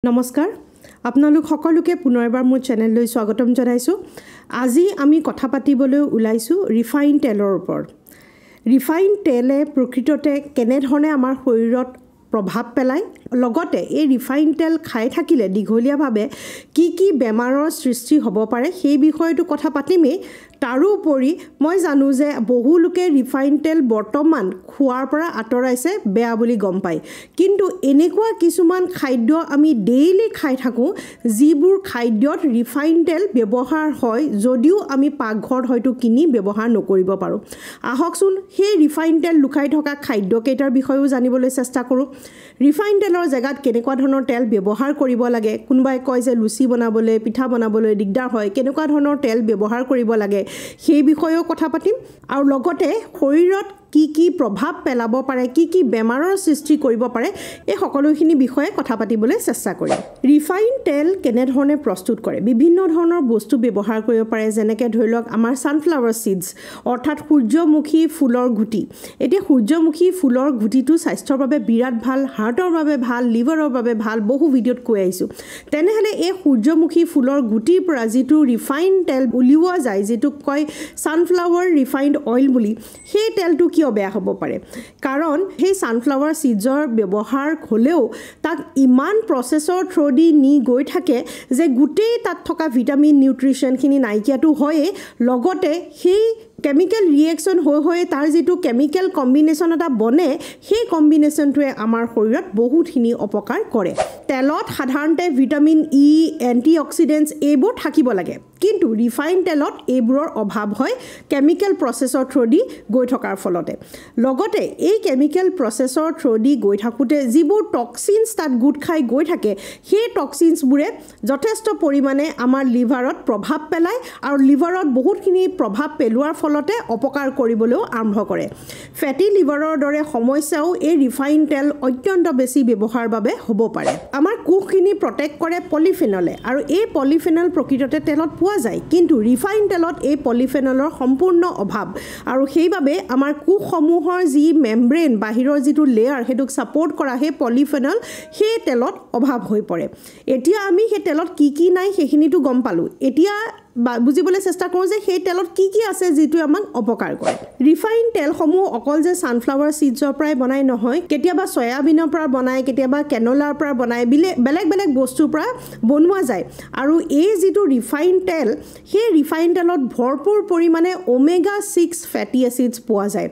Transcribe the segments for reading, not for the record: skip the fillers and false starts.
নমস্কাৰ আপোনালোক সকলোকে পুনৰ এবাৰ মোৰ চেনেললৈ স্বাগতম জনাইছো। আজি আমি কথা পাতিবলৈ ওলাইছো ৰিফাইন তেলৰ ওপৰত। ৰিফাইন তেলে প্ৰকৃততে কেনে ধৰণে আমাৰ শৰীৰত প্ৰভাৱ পেলায়, লগতে এই ৰিফাইন তেল খাই থাকিলে দীঘলীয়াভাৱে কি বেমাৰৰ সৃষ্টি হ'ব পাৰে সেই বিষয়টো কথা পাতিমেই। তাৰোপৰি মই জানো যে বহু লোকে ৰিফাইন তেল বৰ্তমান খোৱাৰ পৰা আঁতৰাইছে বেয়া বুলি গম পায়, কিন্তু এনেকুৱা কিছুমান খাদ্য আমি ডেইলি খাই থাকোঁ যিবোৰ খাদ্যত ৰিফাইন তেল ব্যৱহাৰ হয় যদিও আমি পাকঘৰত হয়তো কিনি ব্যৱহাৰ নকৰিব পাৰোঁ। আহকচোন সেই ৰিফাইন তেল লুকাই থকা খাদ্যকেইটাৰ বিষয়েও জানিবলৈ চেষ্টা কৰোঁ। ৰিফাইন তেলৰ জেগাত কেনেকুৱা ধৰণৰ তেল ব্যৱহাৰ কৰিব লাগে, কোনোবাই কয় যে লুচি বনাবলৈ পিঠা বনাবলৈ দিগদাৰ হয়, কেনেকুৱা ধৰণৰ তেল ব্যৱহাৰ কৰিব লাগে সেই বিষয়েও কথা পাতিম। আৰু লগতে শৰীৰত কি প্ৰভাৱ পেলাব পাৰে, কি বেমাৰৰ সৃষ্টি কৰিব পাৰে এই সকলোখিনি বিষয়ে কথা পাতিবলৈ চেষ্টা কৰিম। ৰিফাইন তেল কেনেধৰণে প্ৰস্তুত কৰে, বিভিন্ন ধৰণৰ বস্তু ব্যৱহাৰ কৰিব পাৰে, যেনেকৈ ধৰি লওক আমাৰ ছানফ্লাৱাৰ চিডছ অৰ্থাৎ সূৰ্যমুখী ফুলৰ গুটি। এতিয়া সূৰ্যমুখী ফুলৰ গুটিটো স্বাস্থ্যৰ বাবে বিৰাট ভাল, হাৰ্টৰ বাবে ভাল, লিভাৰৰ বাবে ভাল, বহু ভিডিঅ'ত কৈ আহিছোঁ। তেনেহ'লে এই সূৰ্যমুখী ফুলৰ গুটিৰ পৰা যিটো ৰিফাইন তেল উলিওৱা যায়, যিটোক কয় ছানফ্লাৱাৰ ৰিফাইণ্ড অইল বুলি, সেই তেলটো কিয় বেয়া হ'ব পাৰে? কাৰণ সেই ছানফ্লাৱাৰ চিডছৰ ব্যৱহাৰ হ'লেও তাক ইমান প্ৰচেছৰ থ্ৰুদি নি গৈ থাকে যে গোটেই তাত থকা ভিটামিন নিউট্ৰিশ্যনখিনি নাইকিয়াটো হয়েই, লগতে সেই কেমিকেল ৰিয়েকশ্যন হৈ তাৰ যিটো কেমিকেল কম্বিনেশ্যন এটা বনে সেই কম্বিনেশ্যনটোৱে আমাৰ শৰীৰত বহুতখিনি অপকাৰ কৰে। তেলত সাধাৰণতে ভিটামিন ই, এণ্টি অক্সিডেণ্টছ এইবোৰ থাকিব লাগে, কিন্তু ৰিফাইন তেলত এইবোৰৰ অভাৱ হয় কেমিকেল প্ৰচেছৰ থ্ৰুদি গৈ থকাৰ ফলতে। লগতে এই কেমিকেল প্ৰচেছৰ থ্ৰুদি গৈ থাকোঁতে যিবোৰ টক্সিনছ তাত গোট খাই গৈ থাকে সেই টক্সিনছবোৰে যথেষ্ট পৰিমাণে আমাৰ লিভাৰত প্ৰভাৱ পেলায় আৰু লিভাৰত বহুতখিনি প্ৰভাৱ পেলোৱাৰ ফলতে অপকাৰ কৰিবলৈও আৰম্ভ কৰে। ফেটি লিভাৰৰ দৰে সমস্যাও এই ৰিফাইন তেল অত্যন্ত বেছি ব্যৱহাৰ বাবে হ'ব পাৰে। আমাৰ কোষখিনি প্ৰটেক্ট কৰে পলিফেনলে, আৰু এই পলিফেনল প্ৰকৃততে তেলত পোৱা যায়, কিন্তু ৰিফাইন তেলত এই পলিফেনলৰ সম্পূৰ্ণ অভাৱ, আৰু সেইবাবে আমাৰ কোষসমূহৰ যি মেমব্ৰেইন বাহিৰৰ যিটো লেয়াৰ সেইটোক ছাপৰ্ট কৰা সেই পলিফেনল সেই তেলত অভাৱ হৈ পৰে। এতিয়া আমি সেই তেলত কি নাই সেইখিনিতো গম পালোঁ, এতিয়া বুজিবলৈ চেষ্টা কৰোঁ যে সেই তেলত কি আছে যিটোৱে আমাক অপকাৰ কৰে। ৰিফাইন তেলসমূহ অকল যে ছানফ্লাৱাৰ চিডছৰ পৰাই বনাই নহয়, কেতিয়াবা চয়াবিনৰ পৰা বনায়, কেতিয়াবা কেনলাৰ পৰা বনায়, বেলেগ বস্তুৰ পৰা বনোৱা যায়। আৰু এই যিটো ৰিফাইন তেল সেই ৰিফাইন তেলত ভৰপূৰ পৰিমাণে ওমেগা 6 ফেটি এচিডছ পোৱা যায়।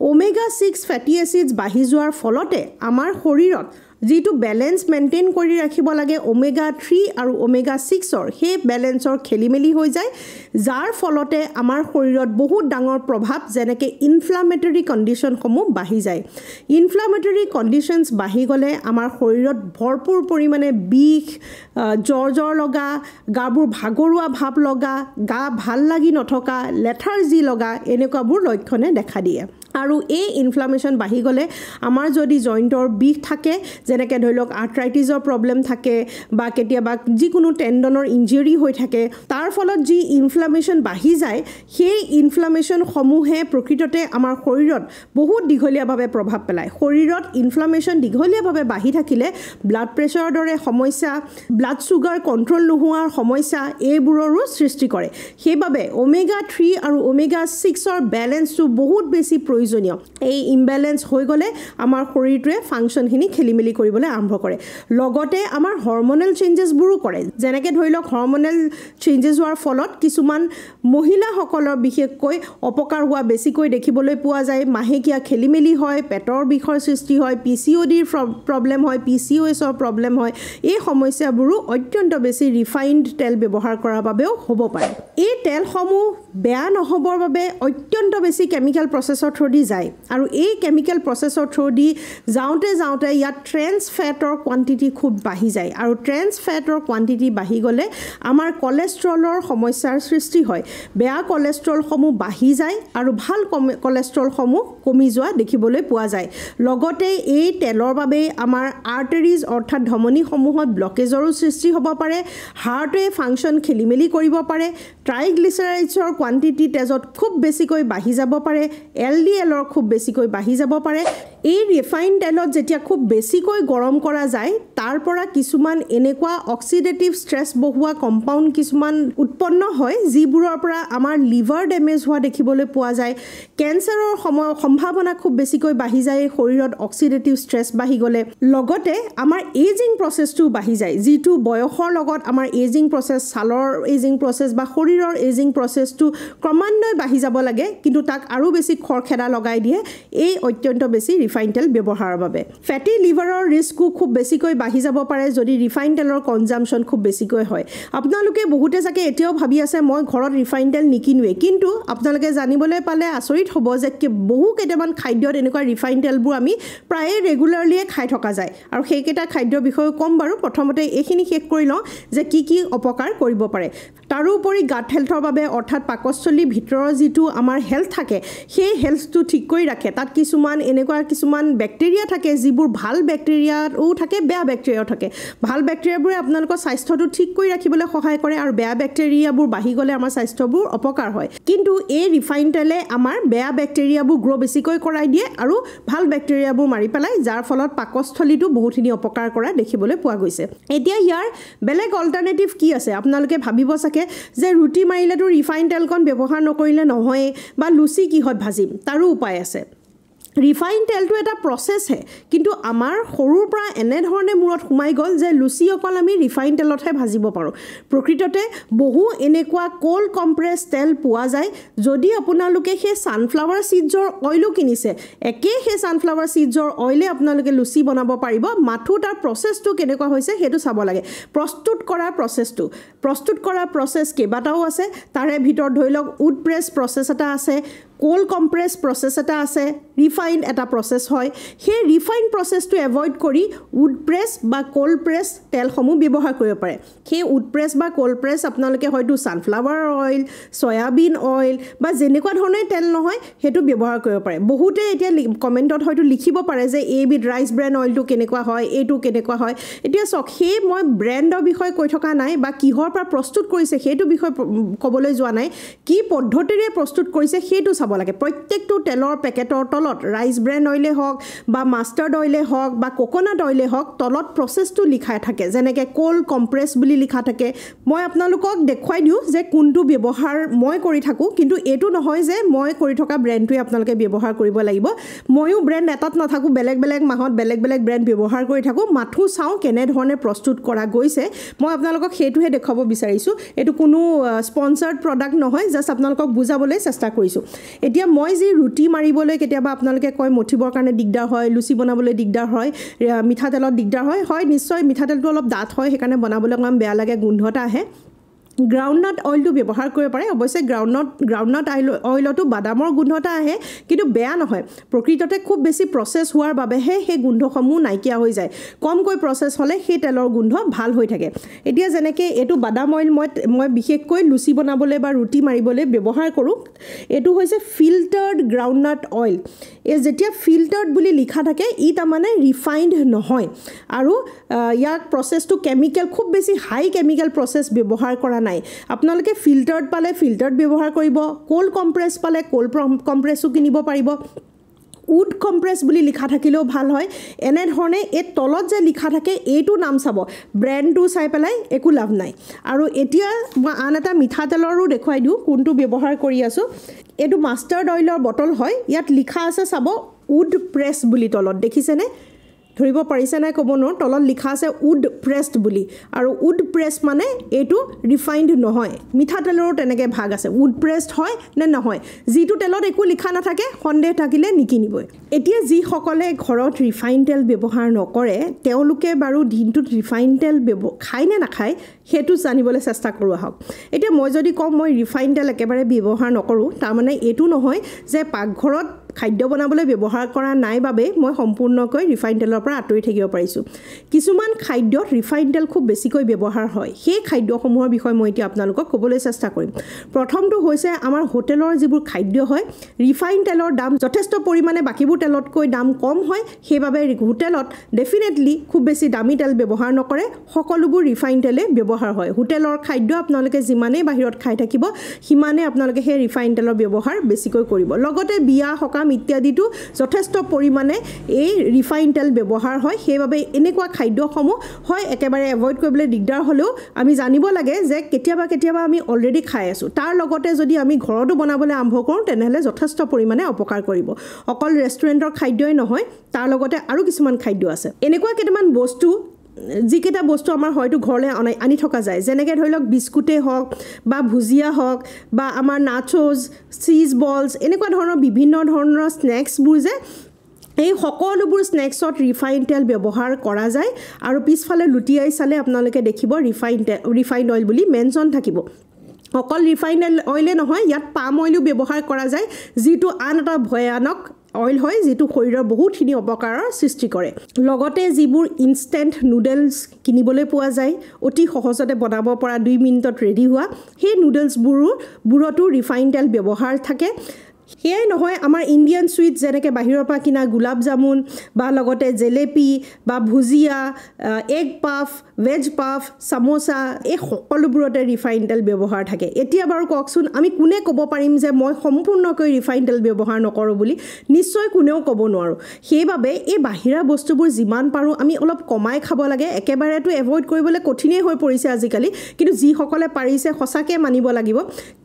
ওমেগা 6 ফেটি এচিডছ বাঢ়ি যোৱাৰ ফলতে আমাৰ শৰীৰত যিটো বেলেঞ্চ মেইনটেইন কৰি ৰাখিব লাগে ওমেগা 3 আৰু ওমেগা 6ৰ সেই বেলেঞ্চৰ খেলিমেলি হৈ যায়, যাৰ ফলতে আমাৰ শৰীৰত বহুত ডাঙৰ প্ৰভাৱ যেনেকৈ ইনফ্লামেটৰী কণ্ডিশ্যনসমূহ বাঢ়ি যায়। ইনফ্লামেটৰী কণ্ডিশ্যনছ বাঢ়ি গ'লে আমাৰ শৰীৰত ভৰপূৰ পৰিমাণে বিষ, জ্বৰ লগা, গাবোৰ ভাগৰুৱা ভাৱ লগা, গা ভাল লাগি নথকা, লেথাৰ্জি লগা এনেকুৱাবোৰ লক্ষণে দেখা দিয়ে। আৰু এই ইনফ্লামেশ্যন বাঢ়ি গ'লে আমাৰ যদি জইণ্টৰ বিষ থাকে, যেনেকৈ ধৰি লওক আৰ্থ্ৰাইটিছৰ প্ৰব্লেম থাকে বা কেতিয়াবা যিকোনো টেণ্ডনৰ ইঞ্জুৰি হৈ থাকে, তাৰ ফলত যি ইনফ্লামেশ্যন বাঢ়ি যায় সেই ইনফ্লামেশ্যনসমূহে প্ৰকৃততে আমাৰ শৰীৰত বহুত দীঘলীয়াভাৱে প্ৰভাৱ পেলায়। শৰীৰত ইনফ্লামেশ্যন দীঘলীয়াভাৱে বাঢ়ি থাকিলে ব্লাড প্ৰেছাৰৰ দৰে সমস্যা, ব্লাড চুগাৰ কণ্ট্ৰল নোহোৱাৰ সমস্যা এইবোৰৰো সৃষ্টি কৰে। সেইবাবে ওমেগা 3 আৰু ওমেগা 6ৰ বেলেঞ্চটো বহুত বেছি প্ৰয়োজনীয়। এই ইমবেলেঞ্চ হৈ গ'লে আমাৰ শৰীৰটোৱে ফাংচনখিনি খেলিমেলি কৰিবলৈ আৰম্ভ কৰে। লগতে আমাৰ হৰমনেল চেঞ্জেছবোৰো কৰে, যেনেকৈ ধৰি লওক হৰমনেল চেঞ্জেছ হোৱাৰ ফলত কিছুমান মহিলাসকলৰ বিশেষকৈ অপকাৰ হোৱা বেছিকৈ দেখিবলৈ পোৱা যায়। মাহেকীয়া খেলিমেলি হয়, পেটৰ বিষৰ সৃষ্টি হয়, PCODৰ প্ৰব্লেম হয়, PCOSৰ প্ৰব্লেম হয়। এই সমস্যাবোৰো অত্যন্ত বেছি ৰিফাইণ্ড তেল ব্যৱহাৰ কৰাৰ বাবেও হ'ব পাৰে। এই তেলসমূহ বেয়া নহ'বৰ বাবে অত্যন্ত বেছি কেমিকেল প্ৰচেছৰ থ্ৰুদি যায়, আৰু এই কেমিকেল প্ৰচেছৰ থ্ৰুদি যাওঁতে ইয়াত ট্ৰেন্স ফেটৰ কোৱান্টিটি খুব বাঢ়ি যায়, আৰু ট্ৰেন্স ফেটৰ কোৱান্টিটি বাঢ়ি গ'লে আমাৰ কলেষ্ট্ৰলৰ সমস্যাৰ সৃষ্টি হয়। বেয়া কলেষ্ট্ৰলসমূহ বাঢ়ি যায় আৰু ভাল কলেষ্ট্ৰলসমূহ কমি যোৱা দেখিবলৈ পোৱা যায়। লগতে এই তেলৰ বাবেই আমাৰ আৰ্টাৰিজ অৰ্থাৎ ধমনীসমূহত ব্লকেজৰো সৃষ্টি হ'ব পাৰে, হাৰ্টে ফাংচন খেলিমেলি কৰিব পাৰে, ট্ৰাইগ্লিচাৰাইডছৰ কোৱান্টিটি তেজত খুব বেছিকৈ বাঢ়ি যাব পাৰে, LDLৰ খুব বেছিকৈ বাঢ়ি যাব পাৰে। এই ৰিফাইন তেলত যেতিয়া খুব বেছিকৈ গৰম কৰা যায় তাৰ পৰা কিছুমান এনেকুৱা অক্সিডেটিভ ষ্ট্ৰেছ বহুৱা কম্পাউণ্ড কিছুমান উৎপন্ন হয় যিবোৰৰ পৰা আমাৰ লিভাৰ ডেমেজ হোৱা দেখিবলৈ পোৱা যায় কেঞ্চাৰৰ সম্ভাৱনা খুব বেছিকৈ বাঢ়ি যায় শৰীৰত অক্সিডেটিভ ষ্ট্ৰেছ বাঢ়ি গ'লে লগতে আমাৰ এজিং প্ৰচেছটো বাঢ়ি যায় যিটো বয়সৰ লগত আমাৰ এজিং প্ৰচেছ ছালৰ এজিং প্ৰচেছ বা শৰীৰৰ এজিং প্ৰচেছটো ক্ৰমান্বয়ে বাঢ়ি যাব লাগে কিন্তু তাক আৰু বেছি খৰখেদা লগাই দিয়ে এই অত্যন্ত বেছি ৰিফাইন তেল ব্যৱহাৰৰ বাবে ফেটি লিভাৰৰ ৰিস্কো খুব বেছিকৈ বাঢ়ি যাব পাৰে যদি ৰিফাইন তেলৰ কনজাম্পশ্যন খুব বেছিকৈ হয় আপোনালোকে বহুতে চাগে এতিয়াও ভাবি আছে মই ঘৰত ৰিফাইন তেল নিকিনোৱে কিন্তু আপোনালোকে জানিবলৈ পালে আচৰিত হ'ব যে বহু কেইটামান খাদ্যত এনেকুৱা ৰিফাইন তেলবোৰ আমি প্ৰায়ে ৰেগুলাৰলিয়ে খাই থকা যায় আৰু সেইকেইটা খাদ্যৰ বিষয়ে ক'ম বাৰু প্ৰথমতে এইখিনি শেষ কৰি লওঁ যে কি অপকাৰ কৰিব পাৰে তাৰোপৰি গাট হেল্থৰ বাবে অৰ্থাৎ পাকস্থলীৰ ভিতৰৰ যিটো আমাৰ হেল্থ থাকে সেই হেল্থটো ঠিক কৰি ৰাখে তাত কিছুমান বেক্টেৰিয়া থাকে যিবোৰ ভাল বেক্টেৰিয়াও থাকে বেয়া বেক্টেৰিয়াও থাকে ভাল বেক্টেৰিয়াবোৰে আপোনালোকৰ স্বাস্থ্যটো ঠিক কৰি ৰাখিবলৈ সহায় কৰে আৰু বেয়া বেক্টেৰিয়াবোৰ বাঢ়ি গ'লে আমাৰ স্বাস্থ্যবোৰ অপকাৰ হয় কিন্তু এই ৰিফাইন তেলে আমাৰ বেয়া বেক্টেৰিয়াবোৰ গ্ৰ' বেছিকৈ কৰাই দিয়ে আৰু ভাল বেক্টেৰিয়াবোৰ মাৰি পেলাই যাৰ ফলত পাকস্থলীটো বহুতখিনি অপকাৰ কৰা দেখিবলৈ পোৱা গৈছে এতিয়া ইয়াৰ বেলেগ অল্টাৰনেটিভ কি আছে আপোনালোকে ভাবিব চাগে যে ৰুটি মাৰিলেতো ৰিফাইন তেলকণ ব্যৱহাৰ নকৰিলে নহয় বা লুচি কিহত ভাজিম তাৰো উপায় আছে ৰিফাইন তেলটো এটা প্ৰচেছহে কিন্তু আমাৰ সৰুৰ পৰা এনেধৰণে মূৰত সোমাই গ'ল যে লুচি অকল আমি ৰিফাইন তেলতহে ভাজিব পাৰোঁ প্ৰকৃততে বহু এনেকুৱা কোল্ড কম্প্ৰেছ তেল পোৱা যায় যদি আপোনালোকে সেই ছানফ্লাৱাৰ ছিডছৰ অইলো কিনিছে একেই সেই ছানফ্লাৱাৰ ছিডছৰ অইলে আপোনালোকে লুচি বনাব পাৰিব মাথো তাৰ প্ৰচেছটো কেনেকুৱা হৈছে সেইটো চাব লাগে প্ৰস্তুত কৰা প্ৰচেছ কেইবাটাও আছে তাৰে ভিতৰত ধৰি লওক উড প্ৰেছ প্ৰচেছ এটা আছে কোল্ড কম্প্ৰেছ প্ৰচেছ এটা আছে ৰিফাইন এটা প্ৰচেছ হয় সেই ৰিফাইন প্ৰচেছটো এভইড কৰি উড প্ৰেছ বা কোল্ড প্ৰেছ তেলসমূহ ব্যৱহাৰ কৰিব পাৰে সেই উড প্ৰেছ বা কোল্ড প্ৰেছ আপোনালোকে হয়তো ছানফ্লাৱাৰ অইল সয়াবিন অইল বা যেনেকুৱা ধৰণৰ তেল নহয় সেইটো ব্যৱহাৰ কৰিব পাৰে বহুতে এতিয়া কমেণ্টত হয়তো লিখিব পাৰে যে এইবিধ ৰাইচ ব্ৰেণ্ড অইলটো কেনেকুৱা হয় এইটো কেনেকুৱা হয় এতিয়া চাওক সেই মই ব্ৰেণ্ডৰ বিষয়ে কৈ থকা নাই বা কিহৰ পৰা প্ৰস্তুত কৰিছে সেইটো বিষয়ে ক'বলৈ যোৱা নাই কি পদ্ধতিৰে প্ৰস্তুত কৰিছে সেইটো চাব লাগে প্ৰত্যেকটো তেলৰ পেকেটৰ তলত ৰাইচ ব্ৰেণ্ড অইলে হওক বা মাষ্টাৰ্ড অইলে হওক বা কোকোনাট অইলে হওক তলত প্ৰচেছটো লিখা থাকে যেনেকৈ কোল্ড কম্প্ৰেছ বুলি লিখা থাকে মই আপোনালোকক দেখুৱাই দিওঁ যে কোনটো ব্যৱহাৰ মই কৰি থাকোঁ কিন্তু এইটো নহয় যে মই কৰি থকা ব্ৰেণ্ডটোৱে আপোনালোকে ব্যৱহাৰ কৰিব লাগিব ময়ো ব্ৰেণ্ড এটাত নাথাকোঁ বেলেগ মাহত বেলেগ ব্ৰেণ্ড ব্যৱহাৰ কৰি থাকোঁ মাথো চাওঁ কেনেধৰণে প্ৰস্তুত কৰা গৈছে মই আপোনালোকক সেইটোহে দেখুৱাব বিচাৰিছোঁ এইটো কোনো স্পনচাৰ্ড প্ৰডাক্ট নহয় জাষ্ট আপোনালোকক বুজাবলৈ চেষ্টা কৰিছোঁ এতিয়া মই যি ৰুটি মাৰিবলৈ কেতিয়াবা আপোনালোকে কয় মঠিবৰ কাৰণে দিগদাৰ হয় লুচি বনাবলৈ দিগদাৰ হয় মিঠাতেলত দিগদাৰ হয় নিশ্চয় মিঠাতেলটো অলপ ডাঠ হয় সেইকাৰণে বনাবলৈ অকণমান বেয়া লাগে গোন্ধ এটা আহে গ্ৰাউণ্ডনাট অইলটো ব্যৱহাৰ কৰিব পাৰে অৱশ্যে গ্ৰাউণ্ডনাট অইলতো বাদামৰ গোন্ধ এটা আহে কিন্তু বেয়া নহয় প্ৰকৃততে খুব বেছি প্ৰচেছ হোৱাৰ বাবেহে সেই গোন্ধসমূহ নাইকিয়া হৈ যায় কমকৈ প্ৰচেছ হ'লে সেই তেলৰ গোন্ধ ভাল হৈ থাকে এতিয়া যেনেকৈ এইটো বাদাম অইল মই বিশেষকৈ লুচি বনাবলৈ বা ৰুটি মাৰিবলৈ ব্যৱহাৰ কৰোঁ এইটো হৈছে ফিল্টাৰ্ড গ্ৰাউণ্ডনাট অইল এই যেতিয়া ফিল্টাৰ্ড বুলি লিখা থাকে ই তাৰমানে ৰিফাইণ্ড নহয় আৰু ইয়াক প্ৰচেছটো কেমিকেল খুব বেছি হাই কেমিকেল প্ৰচেছ ব্যৱহাৰ কৰা নাই আপোনালোকে ফিল্টাৰ্ড পালে ফিল্টাৰ্ড ব্যৱহাৰ কৰিব কোল্ড কম্প্ৰেছ পালে কোল্ড কম্প্ৰেছো কিনিব পাৰিব উড কম্প্ৰেছ বুলি লিখা থাকিলেও ভাল হয় এনেধৰণে এই তলত যে লিখা থাকে এইটো নাম চাব ব্ৰেণ্ডটো চাই পেলাই একো লাভ নাই আৰু এতিয়া মই আন এটা মিঠাতেলৰো দেখুৱাই দিওঁ কোনটো ব্যৱহাৰ কৰি আছোঁ এইটো মাষ্টাৰ্ড অইলৰ বটল হয় ইয়াত লিখা আছে চাব উড প্ৰেছ বুলি তলত দেখিছেনে ধৰিব পাৰিছে নাই ক'ব নোৱাৰোঁ তলত লিখা আছে উড প্ৰেছড বুলি আৰু উড প্ৰেছ মানে এইটো ৰিফাইণ্ড নহয় মিঠাতেলৰো তেনেকৈ ভাগ আছে উড প্ৰেছড হয় নে নহয় যিটো তেলত একো লিখা নাথাকে সন্দেহ থাকিলে নিকিনিবই এতিয়া যিসকলে ঘৰত ৰিফাইন তেল ব্যৱহাৰ নকৰে তেওঁলোকে বাৰু দিনটোত ৰিফাইন তেল খায় নে নাখায় সেইটো জানিবলৈ চেষ্টা কৰোঁ আহক এতিয়া মই যদি কওঁ মই ৰিফাইন তেল একেবাৰে ব্যৱহাৰ নকৰোঁ তাৰমানে এইটো নহয় যে পাকঘৰত খাদ্য বনাবলৈ ব্যৱহাৰ কৰা নাই বাবে মই সম্পূৰ্ণকৈ ৰিফাইন তেলৰ পৰা আঁতৰি থাকিব পাৰিছোঁ কিছুমান খাদ্যত ৰিফাইন তেল খুব বেছিকৈ ব্যৱহাৰ হয় সেই খাদ্যসমূহৰ বিষয়ে মই এতিয়া আপোনালোকক ক'বলৈ চেষ্টা কৰিম প্ৰথমটো হৈছে আমাৰ হোটেলৰ যিবোৰ খাদ্য হয় ৰিফাইন তেলৰ দাম যথেষ্ট পৰিমাণে বাকীবোৰ তেলতকৈ দাম কম হয় সেইবাবে হোটেলত ডেফিনেটলি খুব বেছি দামী তেল ব্যৱহাৰ নকৰে সকলোবোৰ ৰিফাইন তেলে ব্যৱহাৰ হয় হোটেলৰ খাদ্য আপোনালোকে যিমানেই বাহিৰত খাই থাকিব সিমানেই আপোনালোকে সেই ৰিফাইন তেলৰ ব্যৱহাৰ বেছিকৈ কৰিব লগতে বিয়া সকাম বাদাম ইত্যাদিটো যথেষ্ট পৰিমাণে এই ৰিফাইন তেল ব্যৱহাৰ হয় সেইবাবে এনেকুৱা খাদ্যসমূহ হয় একেবাৰে এভয়েড কৰিবলৈ দিগদাৰ হ'লেও আমি জানিব লাগে যে কেতিয়াবা আমি অলৰেডি খাই আছোঁ তাৰ লগতে যদি আমি ঘৰতো বনাবলৈ আৰম্ভ কৰোঁ তেনেহ'লে যথেষ্ট পৰিমাণে অপকাৰ কৰিব অকল ৰেষ্টুৰেণ্টৰ খাদ্যই নহয় তাৰ লগতে আৰু কিছুমান খাদ্য আছে এনেকুৱা কেইটামান বস্তু যিকেইটা বস্তু আমাৰ হয়তো ঘৰলৈ আনি থকা যায় যেনেকৈ ধৰি লওক বিস্কুটেই হওক বা ভুজিয়া হওক বা আমাৰ নাচোজ চিজ বলছ এনেকুৱা ধৰণৰ বিভিন্ন ধৰণৰ স্নেক্সবোৰ যে এই সকলোবোৰ স্নেক্সত ৰিফাইন তেল ব্যৱহাৰ কৰা যায় আৰু পিছফালে লুটিয়াই চালে আপোনালোকে দেখিব ৰিফাইন অইল বুলি মেনশ্যন থাকিব অকল ৰিফাইন অইলে নহয় ইয়াত পাম অইলো ব্যৱহাৰ কৰা যায় যিটো আন এটা ভয়ানক অইল হয় যেটো শৰীৰৰ বহুতখিনি অপকাৰৰ সৃষ্টি কৰে লগতে যিবোৰ ইনষ্টেন্ট নুডলছ কিনিবলৈ পোৱা যায় অতি সহজতে বনাব পৰা 2 মিনিটত ৰেডি হোৱা সেই নুডলছবোৰতো ৰিফাইন তেল ব্যৱহাৰ থাকে সেয়াই নহয় আমাৰ ইণ্ডিয়ান সুইট যেনেকৈ বাহিৰৰ পৰা কিনা গুলাব জামুন বা লগতে জেলেপি বা bhujia egg puff veg puff samosa এই সকলোবোৰতে ৰিফাইন তেল ব্যৱহাৰ থাকে এতিয়া বাৰু কওকচোন আমি কোনে ক'ব পাৰিম যে মই সম্পূৰ্ণকৈ ৰিফাইন তেল ব্যৱহাৰ নকৰোঁ বুলি নিশ্চয় কোনেও ক'ব নোৱাৰোঁ সেইবাবে এই বাহিৰা বস্তুবোৰ যিমান পাৰোঁ আমি অলপ কমাই খাব লাগে একেবাৰেতো এভয়েড কৰিবলৈ কঠিনেই হৈ পৰিছে আজিকালি কিন্তু যিসকলে পাৰিছে সঁচাকৈ মানিব লাগিব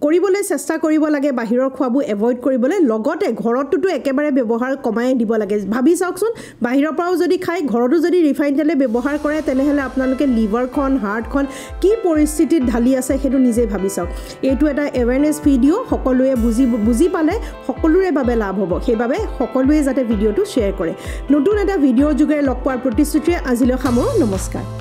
কৰিবলৈ চেষ্টা কৰিব লাগে বাহিৰৰ খোৱাবোৰ এভয়েড কৰিবলৈ লগতে ঘৰতটো একেবাৰে ব্যৱহাৰ কমাই দিব লাগে ভাবি চাওকচোন বাহিৰৰ পৰাও যদি খাই ঘৰতো যদি ৰিফাইন তেল ব্যৱহাৰ কৰে তেনেহলে আপোনালোকে লিভাৰখন হাৰ্টখন কি পৰিস্থিতিত ঢালি আছে সেইটো নিজে ভাবি চাওক এইটো এটা এৱেৰনেছ ভিডিঅ' সকলোৱে বুজি পালে সকলোৰে বাবে লাভ হ'ব সেইবাবে সকলোৱে যাতে ভিডিঅ'টো শ্বেয়াৰ কৰে নতুন এটা ভিডিঅ' যোগে লগ পোৱাৰ প্ৰতিশ্ৰুতিৰে আজিলৈ সামৰো নমস্কাৰ